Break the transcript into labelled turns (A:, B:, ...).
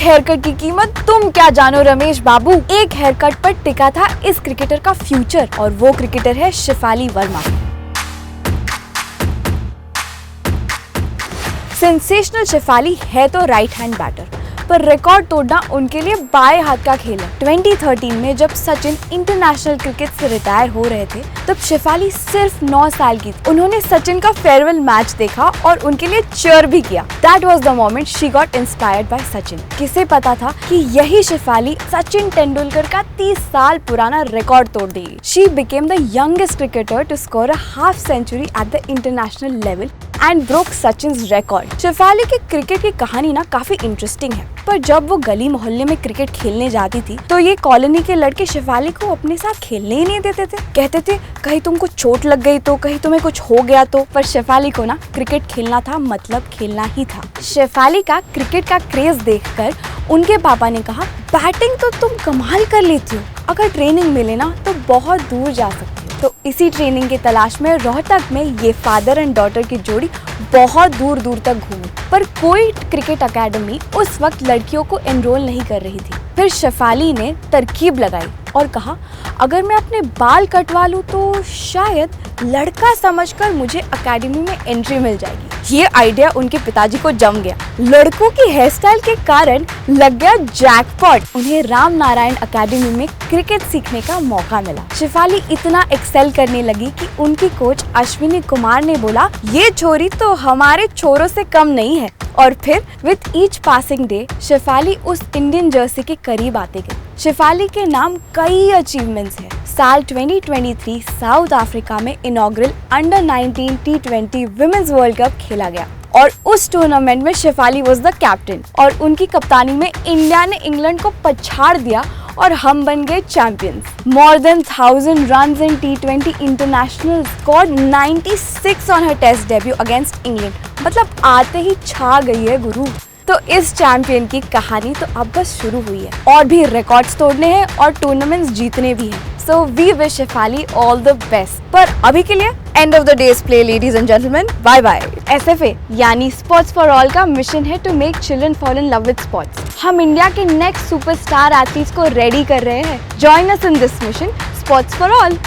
A: Hair cut की कीमत तुम क्या जानो रमेश बाबू। एक हेयर कट पर टिका था इस क्रिकेटर का फ्यूचर और वो क्रिकेटर है शेफाली वर्मा। सेंसेशनल शेफाली है तो राइट हैंड बैटर, पर रिकॉर्ड तोड़ना उनके लिए बाएं हाथ का खेल है। 2013 में जब सचिन इंटरनेशनल क्रिकेट से रिटायर हो रहे थे तब शेफाली सिर्फ 9 साल की थी। उन्होंने सचिन का फेयरवेल मैच देखा और उनके लिए चीयर भी किया। That was the moment she got inspired by Sachin. किसे पता था कि यही शेफाली सचिन तेंदुलकर का 30 साल पुराना रिकॉर्ड तोड़ देगी। She became the youngest cricketer to score a half century at the international level and broke Sachin's record. Shafali की क्रिकेट की कहानी ना काफी इंटरेस्टिंग है, पर जब वो गली मोहल्ले में क्रिकेट खेलने जाती थी तो ये कॉलोनी के लड़के शेफाली को अपने साथ खेलने ही नहीं देते थे। कहते थे कहीं तुमको चोट लग गई तो, कहीं तुम्हें कुछ हो गया तो। पर शेफाली को ना क्रिकेट खेलना था, मतलब खेलना ही था। शेफाली का क्रिकेट का क्रेज देखकर उनके पापा ने कहा, बैटिंग तो तुम कमाल कर लेती हो, अगर ट्रेनिंग मिले ना तो बहुत दूर जा सकती हो। तो इसी ट्रेनिंग की तलाश में रोहतक में ये फादर एंड डॉटर की जोड़ी बहुत दूर दूर तक घूमी, पर कोई क्रिकेट एकेडमी उस वक्त लड़कियों को एनरोल नहीं कर रही थी। फिर शेफाली ने तरकीब लगाई और कहा, अगर मैं अपने बाल कटवा लूं तो शायद लड़का समझकर मुझे एकेडमी में एंट्री मिल जाएगी। ये आइडिया उनके पिताजी को जम गया। लड़कों की हेयर स्टाइल के कारण लग गया जैकपॉट। उन्हें राम नारायण एकेडमी में क्रिकेट सीखने का मौका मिला। शेफाली इतना एक्सेल करने लगी कि उनकी कोच अश्विनी कुमार ने बोला, ये छोरी तो हमारे छोरों से कम नहीं है। और फिर with each passing day Shafali उस इंडियन जर्सी के करीब आते गए। शेफाली के नाम कई अचीवमेंट्स हैं। साल 2023 साउथ अफ्रीका में inaugural under 19 T20 women's world cup खेला गया और उस टूर्नामेंट में शेफाली वाज द कैप्टन और उनकी कप्तानी में इंडिया ने इंग्लैंड को पछाड़ दिया और हम बन गए champions. More than 1000 runs in T20 international, scored 96 on her test debut against England. मतलब आते ही छा गई है गुरु। तो इस चैंपियन की कहानी तो अब बस शुरू हुई है और भी रिकॉर्ड्स तोड़ने हैं और टूर्नामेंट्स जीतने भी हैं। So we wish Shefali all the best. पर अभी के लिए end of the day's play ladies and gentleman, bye bye. SFA यानी स्पोर्ट्स फॉर ऑल का मिशन है to make children fall in love with sports. हम इंडिया के नेक्स्ट सुपरस्टार एथलीट्स को रेडी कर रहे हैं। Join us in this mission, sports for all.